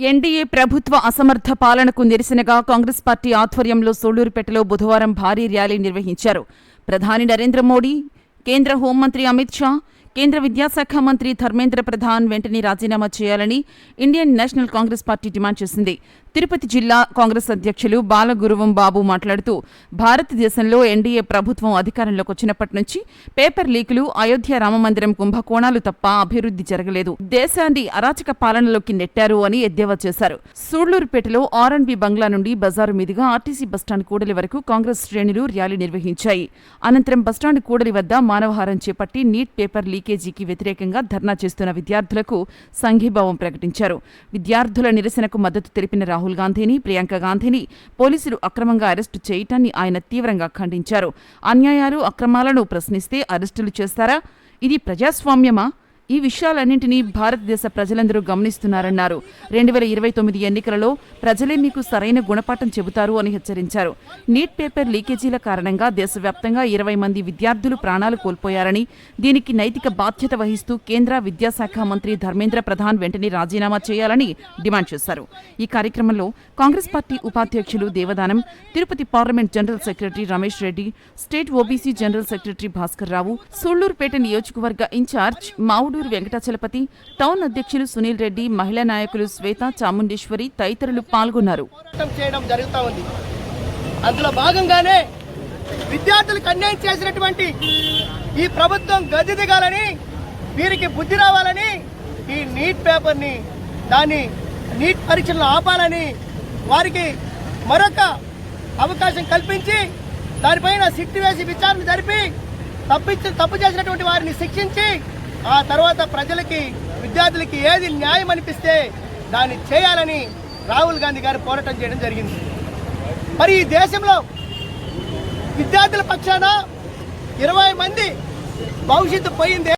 NDA ప్రభుత్వ అసమర్థ పాలనకు నిరసనగా కాంగ్రెస్ పార్టీ ఆధ్వర్యంలో సూళ్లూరుపేటలో బుధవారం భారీ ర్యాలీ నిర్వహించారు. ప్రధాని నరేంద్ర మోడీ, కేంద్ర హోంమంత్రి అమిత్ షా, కేంద్ర విద్యాశాఖ మంత్రి ధర్మేంద్ర ప్రధాన్ వెంటనే రాజీనామా చేయాలని Indian national Congress party demand చేసింది. తిరుపతి జిల్లా కాంగ్రెస్ అధ్యక్షులు బాలగురువం బాబు మాట్లాడుతూ, భారతదేశంలో ఎన్డీఏ ప్రభుత్వం అధికారంలోకి వచ్చినప్పటి నుంచి పేపర్ లీకులు, అయోధ్య రామమందిరం కుంభకోణాలు తప్ప అభివృద్ధి జరగలేదు, దేశాన్ని అరాచక పాలనలోకి నెట్టారు అని ఎద్దేవా చేశారు. సూళ్లూరుపేటలో ఆర్ఎండ్బి బంగ్లా నుండి బజారు మీదుగా ఆర్టీసీ బస్టాండ్ కూడలి వరకు కాంగ్రెస్ శ్రేణులు ర్యాలీ నిర్వహించాయి. అనంతరం బస్టాండ్ కూడలి వద్ద మానవహారం చేపట్టి నీట్ పేపర్ లీకేజీకి వ్యతిరేకంగా ధర్నా చేస్తున్న విద్యార్థులకు సంఘీభావం ప్రకటించారు. విద్యార్థుల నిరసనకు మద్దతు తెలిపిన రాహుల్ గాంధీని, ప్రియాంక గాంధీని పోలీసులు అక్రమంగా అరెస్టు చేయటాన్ని ఆయన తీవ్రంగా ఖండించారు. అన్యాయాలు, అక్రమాలను ప్రశ్నిస్తే అరెస్టులు చేస్తారా? ఇది ప్రజాస్వామ్యమా? ఈ విషయాలన్నింటినీ భారతదేశ ప్రజలందరూ గమనిస్తున్నారన్నారు. 2029 ఎన్నికలలో ప్రజలే మీకు సరైన గుణపాఠం చెబుతారు అని హెచ్చరించారు. నీట్ పేపర్ లీకేజీల కారణంగా దేశవ్యాప్తంగా 20 మంది విద్యార్థులు ప్రాణాలు కోల్పోయారని, దీనికి నైతిక బాధ్యత వహిస్తూ కేంద్ర విద్యాశాఖ మంత్రి ధర్మేంద్ర ప్రధాన్ వెంటనే రాజీనామా చేయాలని డిమాండ్ చేశారు. ఈ కార్యక్రమంలో కాంగ్రెస్ పార్టీ ఉపాధ్యక్షులు Devadanam, Tirupati parliament general secretary Ramesh Reddy, state OBC general secretary Bhaskar Rao, Sullurpeta నియోజకవర్గ ఇన్ఛార్జ్ మావుడు వెంకటాచలపతి, టౌన్ అధ్యక్షులు సునీల్ రెడ్డి, మహిళా నాయకులు శ్వేత, చాముండేశ్వరి తదితరులు పాల్గొన్నారు. అందులో భాగంగానే విద్యార్థులకు అన్యాయం చేసినటువంటి ఈ ప్రభుత్వం గది దిగాలని, వీరికి బుద్ధి రావాలని, ఈ నీట్ పేపర్ని, దాన్ని నీట్ పరీక్షలను ఆపాలని, వారికి మరొక అవకాశం కల్పించి దానిపైన సిట్టు వేసి విచారణ జరిపి తప్పు చేసినటువంటి వారిని శిక్షించి ఆ తర్వాత ప్రజలకి, విద్యార్థులకి ఏది న్యాయం అనిపిస్తే దాన్ని చేయాలని రాహుల్ గాంధీ గారు పోరాటం చేయడం జరిగింది. మరి ఈ దేశంలో విద్యార్థుల పక్షాన 20 మంది భవిష్యత్తు పోయింది.